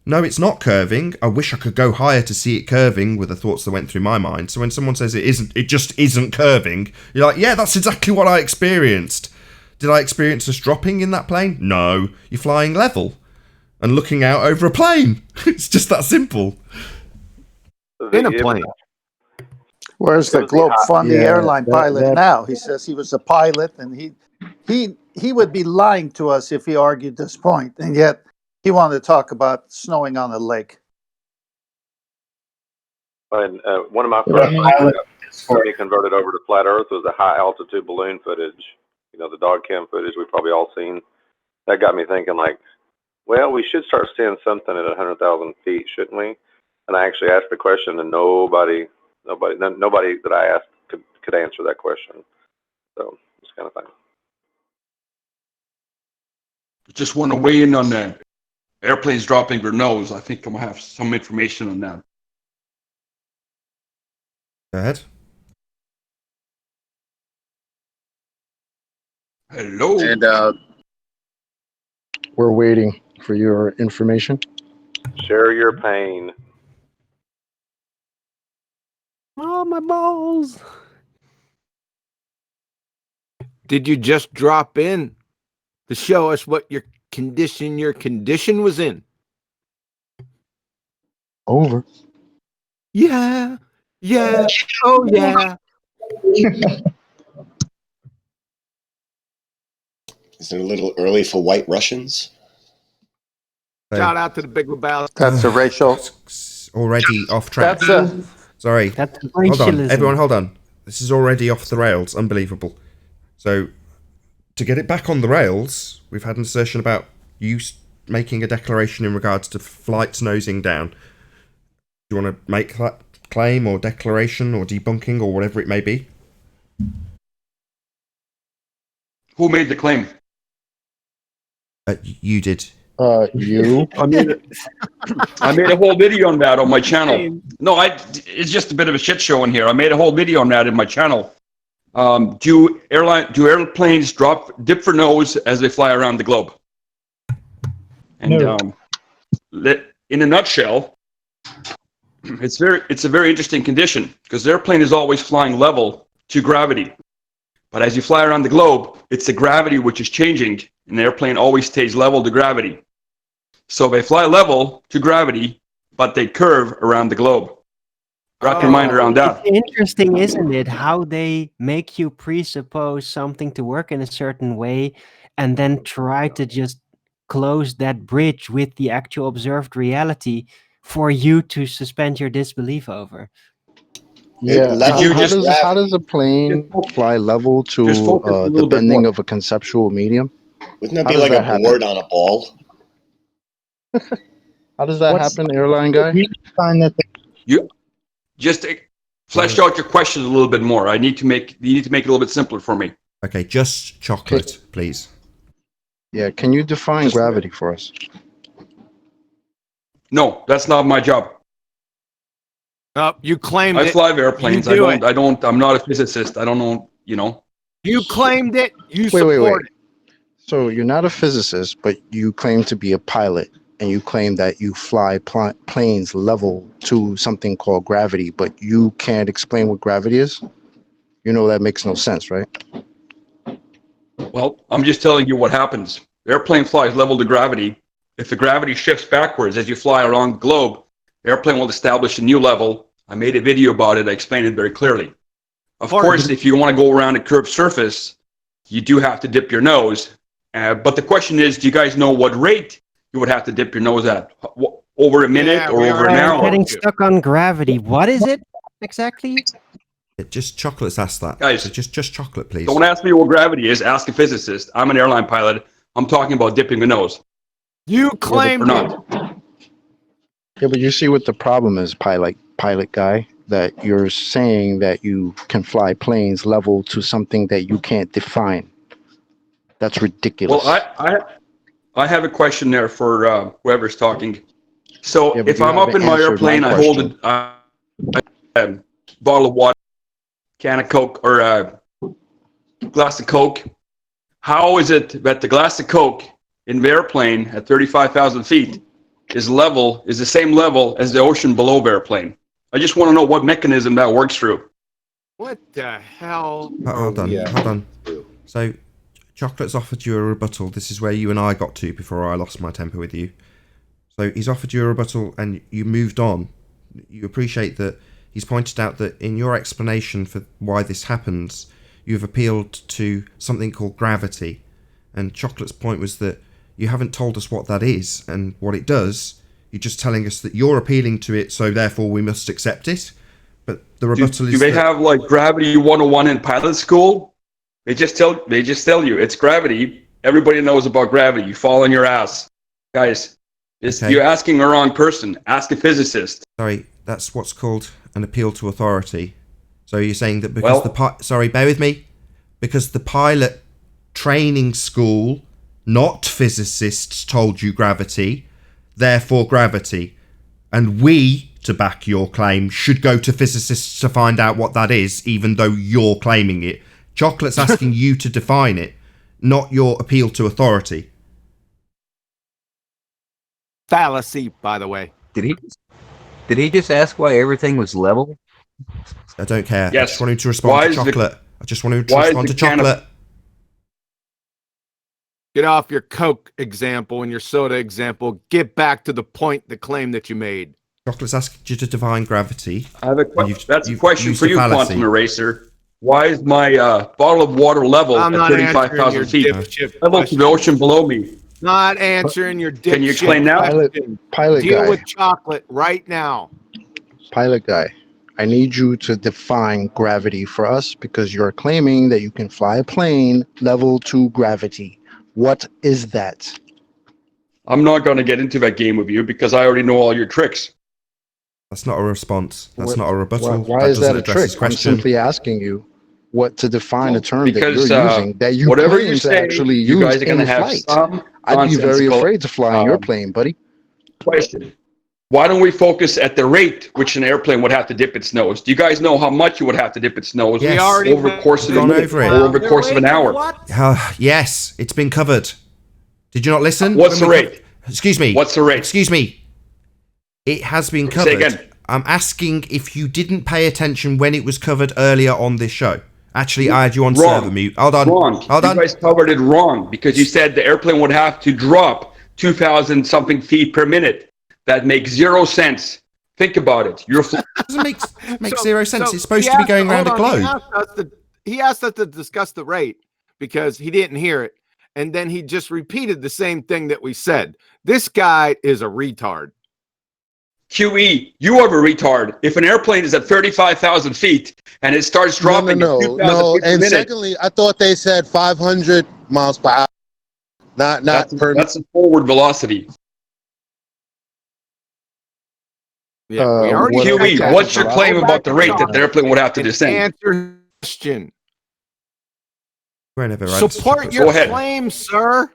No, it's not curving. I wish I could go higher to see it curving with the thoughts that went through my mind. So when someone says it just isn't curving, you're like, yeah, that's exactly what I experienced. Did I experience us dropping in that plane? No, you're flying level and looking out over a plane. It's just that simple. In a plane. Where's the globe funny airline pilot now? He says he was a pilot, and he would be lying to us if he argued this point, and yet he wanted to talk about snowing on a lake. And one of my first pilots got me converted over to flat Earth was the high altitude balloon footage. You know, the dog cam footage we've probably all seen. That got me thinking, like, well, we should start seeing something at 100,000 feet, shouldn't we? And I actually asked the question, and nobody that I asked could answer that question. So it's kind of fun. Just want to weigh in on the airplanes dropping their nose. I think I'm gonna have some information on that. Go ahead. Hello. And we're waiting for your information. Share your pain. Oh, my balls. Did you just drop in to show us what your condition was in? Over. Yeah. Yeah. Oh, yeah. Is it a little early for White Russians? Shout out to the Big Lebowski. That's a racial. Already off track. That's a. Sorry. That's Hold on. racialism. Everyone, hold on. This is already off the rails. Unbelievable. So, to get it back on the rails, we've had an assertion about you making a declaration in regards to flights nosing down. Do you want to make that claim or declaration or debunking or whatever it may be? Who made the claim? You did. You. I made a whole video on that on my channel. No, it's just a bit of a shit show in here. I made a whole video on that in my channel. Do airplanes dip for nose as they fly around the globe? And No. In a nutshell, it's a very interesting condition because the airplane is always flying level to gravity. But as you fly around the globe, it's the gravity which is changing, and the airplane always stays level to gravity. So they fly level to gravity, but they curve around the globe. Wrap your mind around that. It's interesting, isn't it, how they make you presuppose something to work in a certain way and then try to just close that bridge with the actual observed reality for you to suspend your disbelief over. Yeah. Did How does a plane fly level to the bending of a conceptual medium? Wouldn't that be like a board on a ball? How does that happen, airline guy? You just flesh out your question a little bit more. You need to make it a little bit simpler for me. Okay, just chocolate, please. Yeah, can you define gravity for us? No, that's not my job. You claimed I it. fly airplanes. I'm not a physicist. I don't know, You claimed it. You Wait. support it. So you're not a physicist, but you claim to be a pilot, and you claim that you fly planes level to something called gravity, but you can't explain what gravity is? You know that makes no sense, right? Well, I'm just telling you what happens. The airplane flies level to gravity. If the gravity shifts backwards as you fly around the globe, the airplane will establish a new level. I made a video about it. I explained it very clearly. Of course, if you want to go around a curved surface, you do have to dip your nose. But the question is, do you guys know what rate you would have to dip your nose at? Over a minute or over an hour? Getting stuck on gravity. What is it exactly? Just chocolate's asked that. Guys, so just chocolate, please. Don't ask me what gravity is. Ask a physicist. I'm an airline pilot. I'm talking about dipping the nose. You claimed or it. not. Yeah, but you see what the problem is, pilot guy, that you're saying that you can fly planes level to something that you can't define. That's ridiculous. Well, I have a question there for whoever's talking. So Yeah, but if you I'm up in haven't my answered airplane, my I hold a bottle of water, can of Coke, or a glass of Coke, How is it that the glass of Coke in the airplane at 35,000 feet is the same level as the ocean below the airplane? I just want to know what mechanism that works through. What the hell? Hold on. So, Chocolate's offered you a rebuttal. This is where you and I got to before I lost my temper with you. So he's offered you a rebuttal and you moved on. You appreciate that he's pointed out that in your explanation for why this happens, you've appealed to something called gravity. And Chocolate's point was that you haven't told us what that is and what it does. You're just telling us that you're appealing to it, so therefore we must accept it. But the rebuttal is. Do they have like gravity 101 in pilot school? They just tell you it's gravity. Everybody knows about gravity. You fall on your ass, guys. You're asking the wrong person. Ask a physicist. Sorry, that's what's called an appeal to authority. So you're saying that because bear with me, because the pilot training school, not physicists, told you gravity, therefore gravity, and we, to back your claim, should go to physicists to find out what that is, even though you're claiming it. Chocolate's asking you to define it, not your appeal to authority. Fallacy, by the way. Did he just ask why everything was level? I don't care. Yes. I just want him to respond to Chocolate. I just want him to respond to Chocolate. Get off your Coke example and your soda example. Get back to the point, the claim that you made. Chocolate's asked you to define gravity. I have a question. That's a question for you, Quantum Eraser. Why is my bottle of water level at 35,000 feet? Level to the ocean below me. Not answering your dipshit. Can you explain now? Pilot Deal guy. with Chocolate right now. Pilot guy, I need you to define gravity for us because you're claiming that you can fly a plane level to gravity. What is that? I'm not going to get into that game with you because I already know all your tricks. That's not a response. That's not a rebuttal. Why is that a trick? I'm simply asking you what to define a term that you're using that you claim to actually use in flight. I'd be very afraid to fly on your plane, buddy. Question. Why don't we focus at the rate which an airplane would have to dip its nose? Do you guys know how much it would have to dip its nose over the course of a minute or over the course of an hour? Yes, it's been covered. Did you not listen? What's the rate? Excuse me. What's the rate? Excuse me. It has been covered. Say again. I'm asking if you didn't pay attention when it was covered earlier on this show. Actually, I had you on server mute. Hold on. Wrong. Hold on. You guys covered it wrong because you said the airplane would have to drop 2,000 something feet per minute. That makes 0 sense. Think about it. Doesn't make 0 sense. It's supposed to be going around a globe. He asked us to discuss the rate because he didn't hear it. And then he just repeated the same thing that we said. This guy is a retard. QE, you are a retard. If an airplane is at 35,000 feet and it starts dropping No. feet per And minute, secondly, I thought they said 500 miles per hour. Not per. That's a forward velocity. Yeah, we already QE, what's your claim about the rate that the airplane would have to descend? Answer the question. Support your claim, sir. You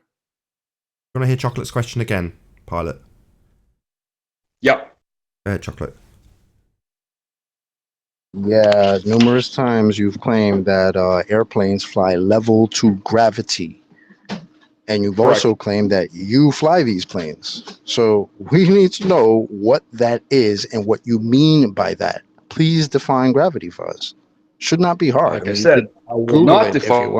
want to hear Chocolate's question again, Pilot? Yep. Go ahead, Chocolate. Yeah, numerous times you've claimed that airplanes fly level to gravity. And you've also claimed that you fly these planes. So we need to know what that is and what you mean by that. Please define gravity for us. Should not be hard. Like I said, I will not define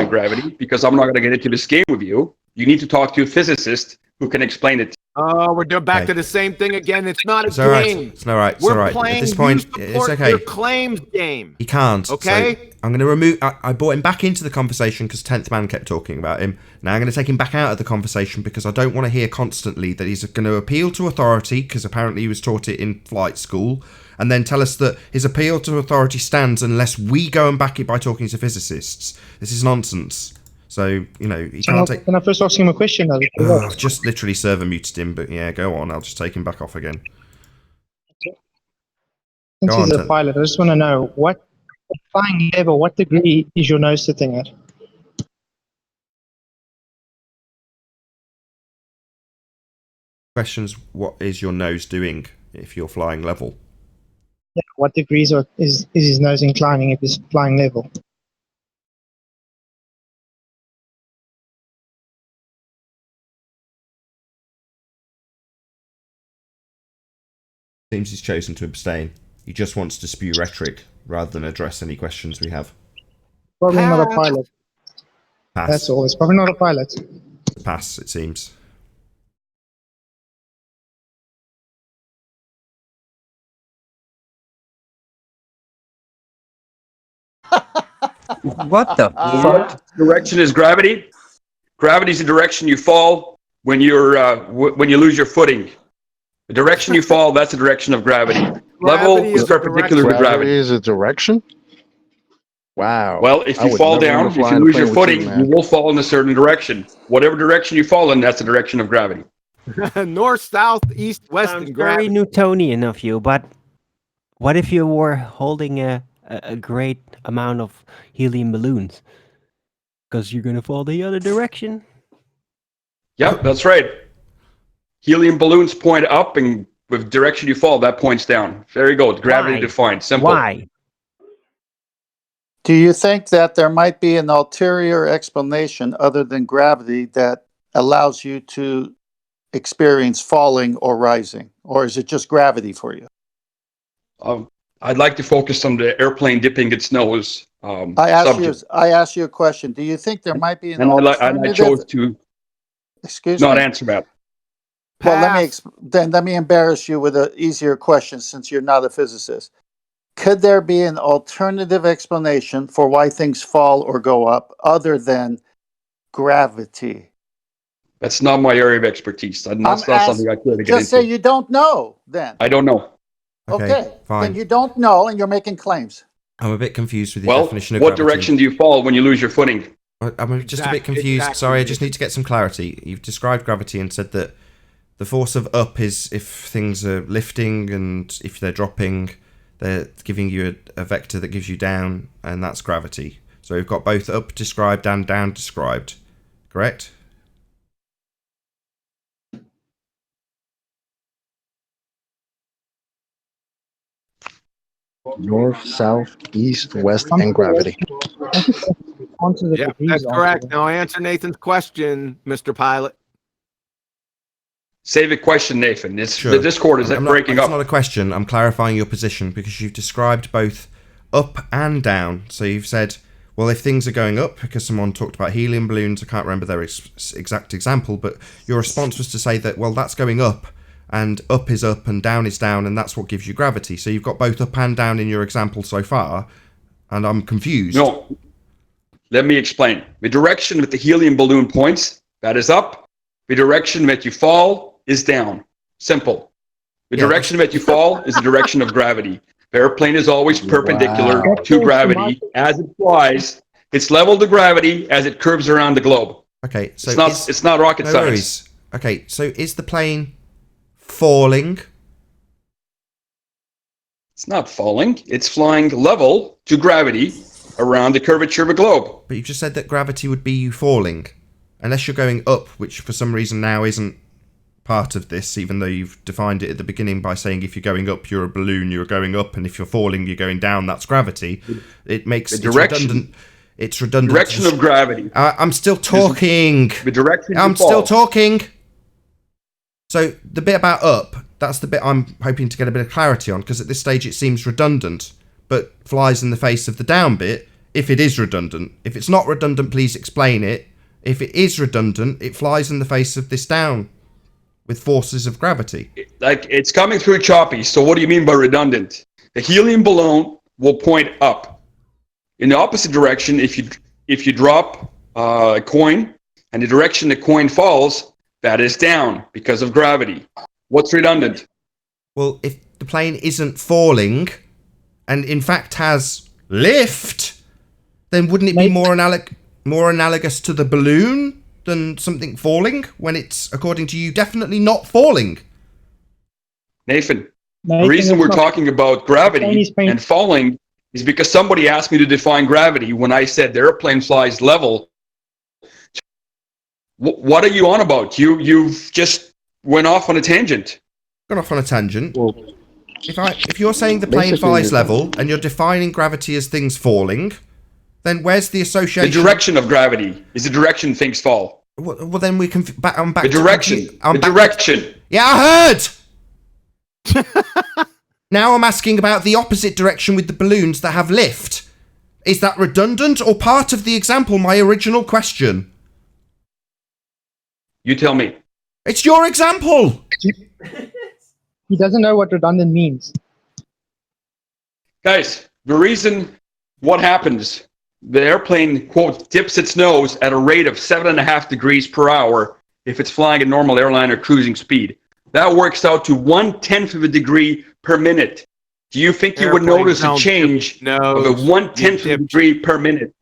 gravity because I'm not going to get into this game with you. You need to talk to a physicist who can explain it. Oh, we're doing back to the same thing again. It's not a game. It's all right. It's We're all right. playing At this point, it's okay. Your claims game. He can't. Okay. So I'm going to remove. I brought him back into the conversation because 10th Man kept talking about him. Now I'm going to take him back out of the conversation because I don't want to hear constantly that he's going to appeal to authority because apparently he was taught it in flight school, and then tell us that his appeal to authority stands unless we go and back it by talking to physicists. This is nonsense. So, you know, he can't take... Can I first ask him a question? I've just literally server muted him, but yeah, go on. I'll just take him back off again. Since he's a pilot, I just want to know, what flying level, what degree is your nose sitting at? Questions, what is your nose doing if you're flying level? Yeah, what degrees is his nose inclining if he's flying level? Seems he's chosen to abstain. He just wants to spew rhetoric rather than address any questions we have. Probably not a pilot. Pass. That's all. It's probably not a pilot. Pass, it seems. What the fuck? Direction is gravity. Gravity is the direction you fall when when you lose your footing. The direction you fall, that's the direction of gravity. Level Gravity is is perpendicular to Gravity gravity. is a direction? Wow. Well, if I you would fall never down, wanna if fly you on a lose your plane with you, footing, man. you will fall in a certain direction. Whatever direction you fall in, that's the direction of gravity. North, south, east, west, Sounds and very gravity. Newtonian of you, but what if you were holding a great amount of helium balloons? Because you're going to fall the other direction. Yep, that's right. Helium balloons point up, and with direction you fall, that points down. There you go. Gravity Why? defined. Simple. Why? Do you think that there might be an ulterior explanation other than gravity that allows you to experience falling or rising? Or is it just gravity for you? I'd like to focus on the airplane dipping its nose I subject. asked you a question. Do you think there might be an And alternative? I chose to Excuse not me? answer that. Well, Pass. then let me embarrass you with an easier question since you're not a physicist. Could there be an alternative explanation for why things fall or go up other than gravity? That's not my area of expertise. That's not something I care to get Just say into. you don't know then. I don't know. Okay, fine. then you don't know and you're making claims. I'm a bit confused with the Well, definition of what gravity. direction do you fall when you lose your footing? I'm just a bit confused. Exactly. Sorry, I just need to get some clarity. You've described gravity and said that the force of up is if things are lifting, and if they're dropping, they're giving you a vector that gives you down, and that's gravity. So we've got both up described and down described, correct? North, south, east, west, and gravity. Onto the Yeah, degrees that's also. correct. Now answer Nathan's question, Mr. Pilot. Save a question, Nathan. Sure. The Discord is breaking It's up. not a question. I'm clarifying your position because you've described both up and down. So you've said, well, if things are going up, because someone talked about helium balloons, I can't remember their exact example, but your response was to say that, well, that's going up, and up is up and down is down, and that's what gives you gravity. So you've got both up and down in your example so far, and I'm confused. No. Let me explain. The direction that the helium balloon points, that is up. The direction that you fall is down. Simple. The direction that you fall is the direction of gravity. The airplane is always perpendicular to gravity as it flies. It's level to gravity as it curves around the globe. Okay, so it's not rocket science. Worries. Okay, so is the plane falling? It's not falling. It's flying level to gravity around the curvature of a globe. But you just said that gravity would be you falling. Unless you're going up, which for some reason now isn't part of this, even though you've defined it at the beginning by saying if you're going up, you're a balloon, you're going up, and if you're falling, you're going down, that's gravity. It makes the direction. It's redundant. Direction of gravity. I'm still talking. The direction. I'm still talking. So the bit about up, that's the bit I'm hoping to get a bit of clarity on, because at this stage it seems redundant, but flies in the face of the down bit if it is redundant. If it's not redundant, please explain it. If it is redundant, it flies in the face of this down with forces of gravity. Like, it's coming through choppy. So what do you mean by redundant? The helium balloon will point up. In the opposite direction, if you drop a coin and the direction the coin falls, that is down because of gravity. What's redundant? Well, if the plane isn't falling and in fact has lift, then wouldn't it be more analogous to the balloon than something falling when it's, according to you, definitely not falling? Nathan, the reason we're talking about gravity and falling is because somebody asked me to define gravity when I said the airplane flies level. What are you on about? You've just went off on a tangent. Gone off on a tangent. Well, if you're saying the plane flies level and you're defining gravity as things falling, then where's the association? The direction of gravity is the direction things fall. Well then we can. I'm back. The direction. I'm the direction. Yeah, I heard. Now I'm asking about the opposite direction with the balloons that have lift. Is that redundant or part of the example, my original question? You tell me. It's your example! He doesn't know what redundant means. Guys, the reason what happens, the airplane, quote, dips its nose at a rate of 7.5 degrees per hour if it's flying at normal airline or cruising speed. That works out to 1/10 of a degree per minute. Do you think you would notice a change of a 1/10 of a degree per minute?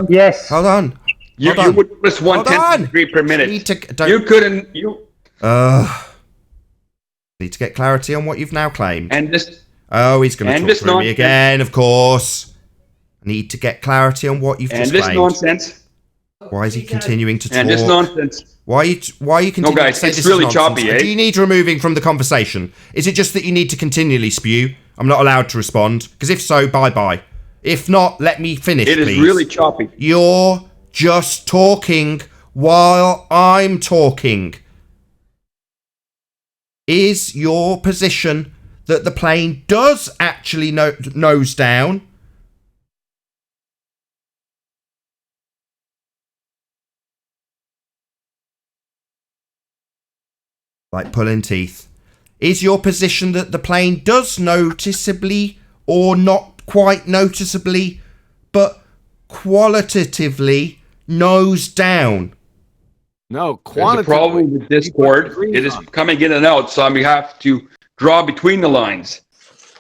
Yes. Hold on. You would notice 1/10 of a degree per minute. You couldn't. Need to get clarity on what you've now claimed. And this. Oh, he's going to talk through me again, of course. I need to get clarity on what you've just claimed. And this nonsense. Why is he continuing to talk? And this nonsense. Why are you continuing to say this it's really is nonsense? choppy, eh? Do you need removing from the conversation? Is it just that you need to continually spew? I'm not allowed to respond? Because if so, bye-bye. If not, let me finish, please. It is really choppy. You're just talking while I'm talking. Is your position that the plane does actually nose down? Like pulling teeth. Is your position that the plane does noticeably, or not quite noticeably, but qualitatively nose down? No, There's a problem with Discord. It is coming in and out, so we have to draw between the lines.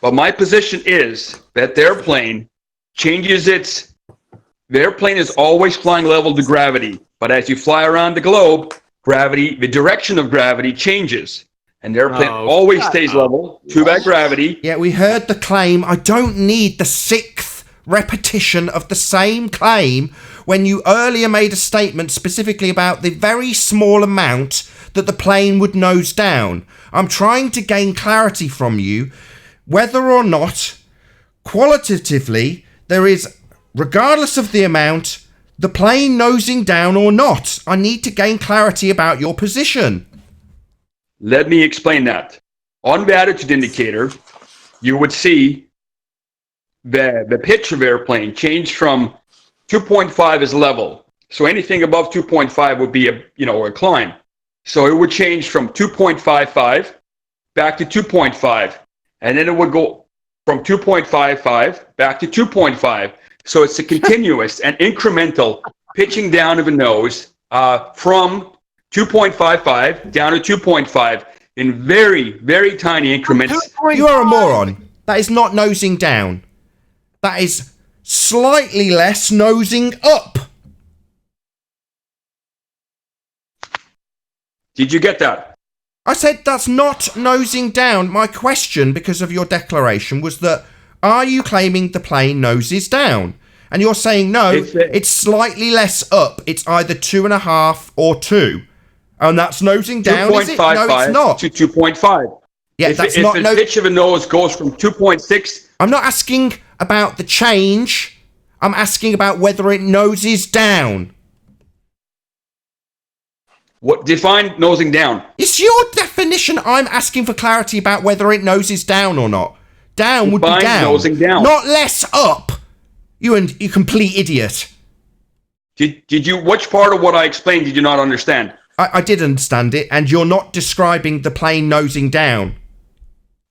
But my position is that the airplane changes its... The airplane is always flying level to gravity, but as you fly around the globe, gravity, the direction of gravity changes. And the airplane always stays level to that gravity. Yeah, we heard the claim. I don't need the 6th repetition of the same claim when you earlier made a statement specifically about the very small amount that the plane would nose down. I'm trying to gain clarity from you whether or not, qualitatively, there is, regardless of the amount, the plane nosing down or not. I need to gain clarity about your position. Let me explain that. On the attitude indicator, you would see the pitch of airplane change from 2.5 is level. So anything above 2.5 would be a climb. So it would change from 2.55 back to 2.5. And then it would go from 2.55 back to 2.5. So it's a continuous and incremental pitching down of a nose from 2.55 down to 2.5 in very, very tiny increments. You are a moron. That is not nosing down. That is slightly less nosing up. Did you get that? I said that's not nosing down. My question, because of your declaration, was that are you claiming the plane noses down? And you're saying no, it's slightly less up. It's either 2.5 or 2. And that's nosing down, is it? No, it's not. To 2.5. Yeah, if the pitch of a nose goes from 2.6... I'm not asking about the change. I'm asking about whether it noses down. What define nosing down? It's your definition. I'm asking for clarity about whether it noses down or not. Down would be down. Nosing down. Not less up. You complete idiot. Did you? Which part of what I explained did you not understand? I did understand it, and you're not describing the plane nosing down.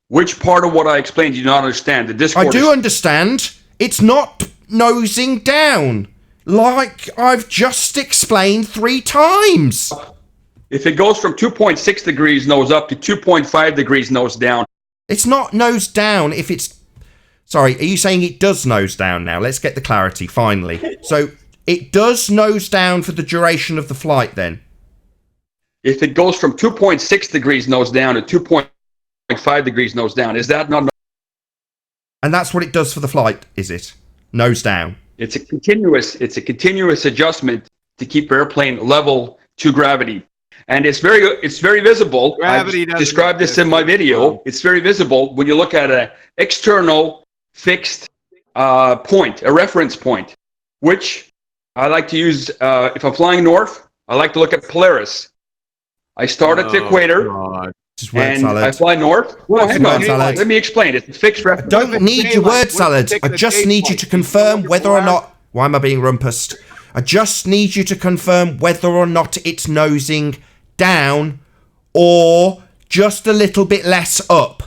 Which part of what I explained did you not understand? The Discord. I do understand. It's not nosing down, like I've just explained 3 times. If it goes from 2.6 degrees nose up to 2.5 degrees nose down. It's not nose down if it's... Sorry, are you saying it does nose down now? Let's get the clarity, finally. So, it does nose down for the duration of the flight, then? If it goes from 2.6 degrees nose down to 2.5 degrees nose down, is that not... And that's what it does for the flight, is it? Nose down. It's a continuous adjustment to keep airplane level to gravity. And it's very visible. Gravity I've described this in my video. It's very visible when you look at an external fixed point, a reference point, which I like to use if I'm flying north. I like to look at Polaris. I start at the equator. God. This is word and salad. I fly north. Well, hang on. Salad. Let me explain. It's a fixed I reference. don't need your word salad. I just need you to confirm whether or not... Why am I being rumpused? I just need you to confirm whether or not it's nosing down or just a little bit less up.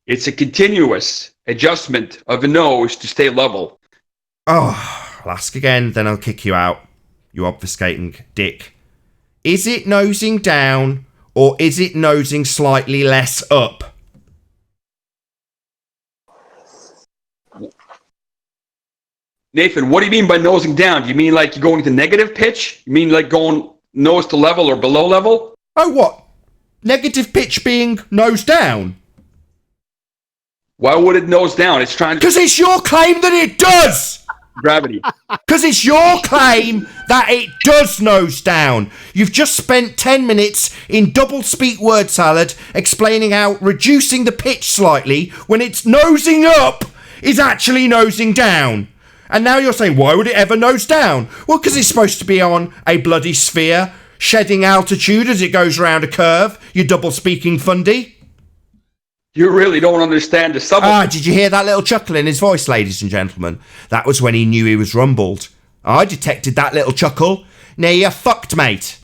It's a continuous adjustment of the nose to stay level. Oh, I'll ask again, then I'll kick you out. You obfuscating dick. Is it nosing down or is it nosing slightly less up? Nathan, what do you mean by nosing down? Do you mean like you're going to negative pitch? You mean like going nose to level or below level? Oh, what? Negative pitch being nose down? Why would it nose down? It's trying to... Because it's your claim that it does! Gravity. Because it's your claim that it does nose down. You've just spent 10 minutes in double speak word salad explaining how reducing the pitch slightly when it's nosing up is actually nosing down. And now you're saying, why would it ever nose down? Well, because it's supposed to be on a bloody sphere, shedding altitude as it goes round a curve, you double-speaking fundy. You really don't understand the subtlety. Did you hear that little chuckle in his voice, ladies and gentlemen? That was when he knew he was rumbled. I detected that little chuckle. Now you're fucked, mate.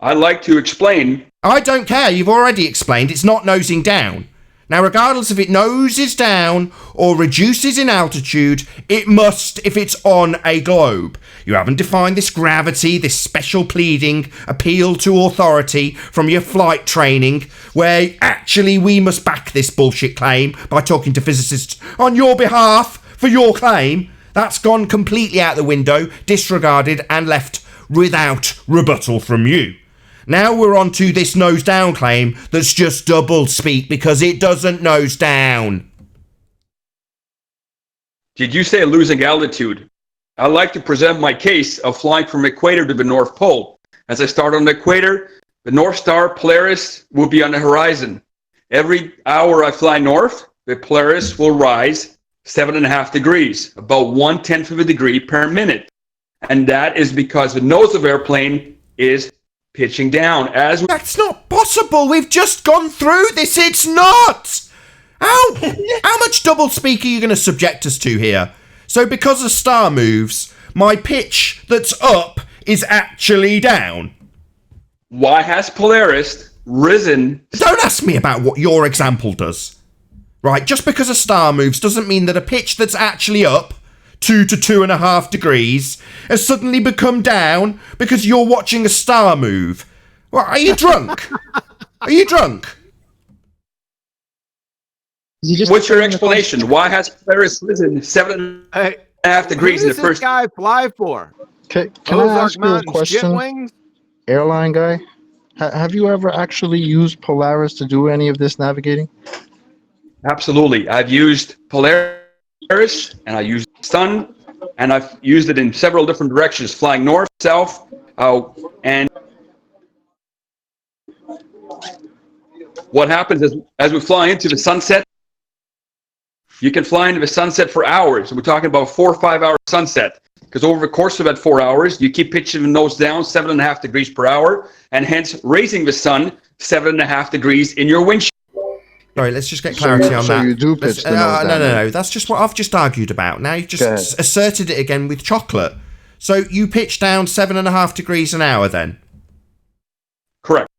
I'd like to explain. I don't care. You've already explained. It's not nosing down. Now, regardless if it noses down or reduces in altitude, it must if it's on a globe. You haven't defined this gravity, this special pleading, appeal to authority from your flight training, where actually we must back this bullshit claim by talking to physicists on your behalf for your claim. That's gone completely out the window, disregarded and left without rebuttal from you. Now we're on to this nose down claim that's just double speak because it doesn't nose down. Did you say losing altitude? I'd like to present my case of flying from equator to the North Pole. As I start on the equator, the North Star Polaris will be on the horizon. Every hour I fly north, the Polaris will rise 7.5 degrees, about 1/10 of a degree per minute. And that is because the nose of airplane is pitching down. That's not possible. We've just gone through this. It's not. How much double speak are you going to subject us to here? So because a star moves, my pitch that's up is actually down. Why has Polaris risen? Don't ask me about what your example does. Right, just because a star moves doesn't mean that a pitch that's actually up 2 to 2.5 degrees has suddenly become down because you're watching a star move. Well, are you drunk? Are you drunk? What's your explanation? Why has Polaris risen 7.5 degrees in the first? What does this guy fly for? Can I ask you a question? Airline guy, have you ever actually used Polaris to do any of this navigating? Absolutely. I've used Polaris and I used Sun, and I've used it in several different directions, flying north, south, and what happens is as we fly into the sunset, you can fly into the sunset for hours. We're talking about 4 or 5 hour sunset, because over the course of that 4 hours, you keep pitching the nose down 7.5 degrees per hour, and hence raising the sun 7.5 degrees in your windshield. Sorry, let's just get clarity on that. So you do pitch the nose down. No. That's just what I've just argued about. Now you've just asserted it again with chocolate. So you pitch down 7.5 degrees an hour then? Correct.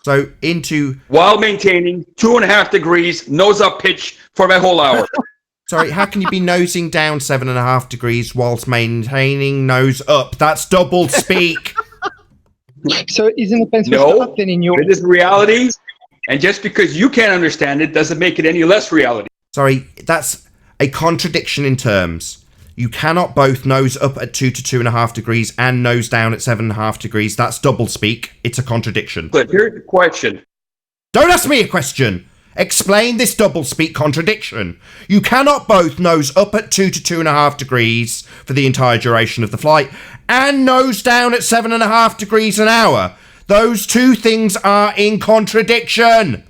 So into... While maintaining 2.5 degrees nose up pitch for that whole hour. Sorry, how can you be nosing down 7.5 degrees whilst maintaining nose up? That's double speak. So isn't the pencil No, then in your... it is reality. And just because you can't understand it doesn't make it any less reality. Sorry, that's a contradiction in terms. You cannot both nose up at 2 to 2.5 degrees and nose down at 7.5 degrees. That's double speak. It's a contradiction. But here's the question. Don't ask me a question. Explain this double speak contradiction. You cannot both nose up at 2 to 2.5 degrees for the entire duration of the flight and nose down at 7.5 degrees an hour. Those two things are in contradiction.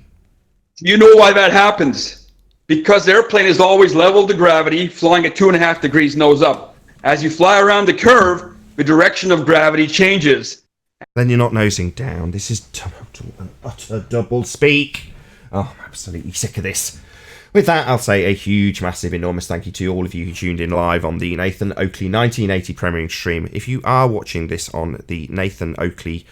You know why that happens? Because the airplane is always level to gravity, flying at 2.5 degrees nose up. As you fly around the curve, the direction of gravity changes. then you're not nosing down. This is total and utter double speak. Oh, I'm absolutely sick of this. With that, I'll say a huge, massive, enormous thank you to all of you who tuned in live on the Nathan Oakley 1980 premiering stream. If you are watching this on the Nathan Oakley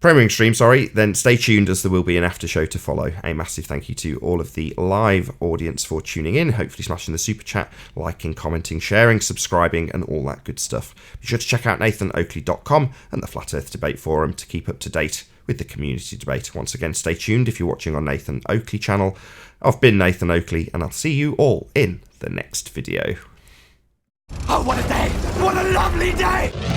premiering stream, then stay tuned as there will be an after show to follow. A massive thank you to all of the live audience for tuning in, hopefully smashing the super chat, liking, commenting, sharing, subscribing, and all that good stuff. Be sure to check out nathanoakley.com and the Flat Earth Debate Forum to keep up to date with the community debate. Once again, stay tuned if you're watching on Nathan Oakley channel. I've been Nathan Oakley, and I'll see you all in the next video. Oh, what a day! What a lovely day!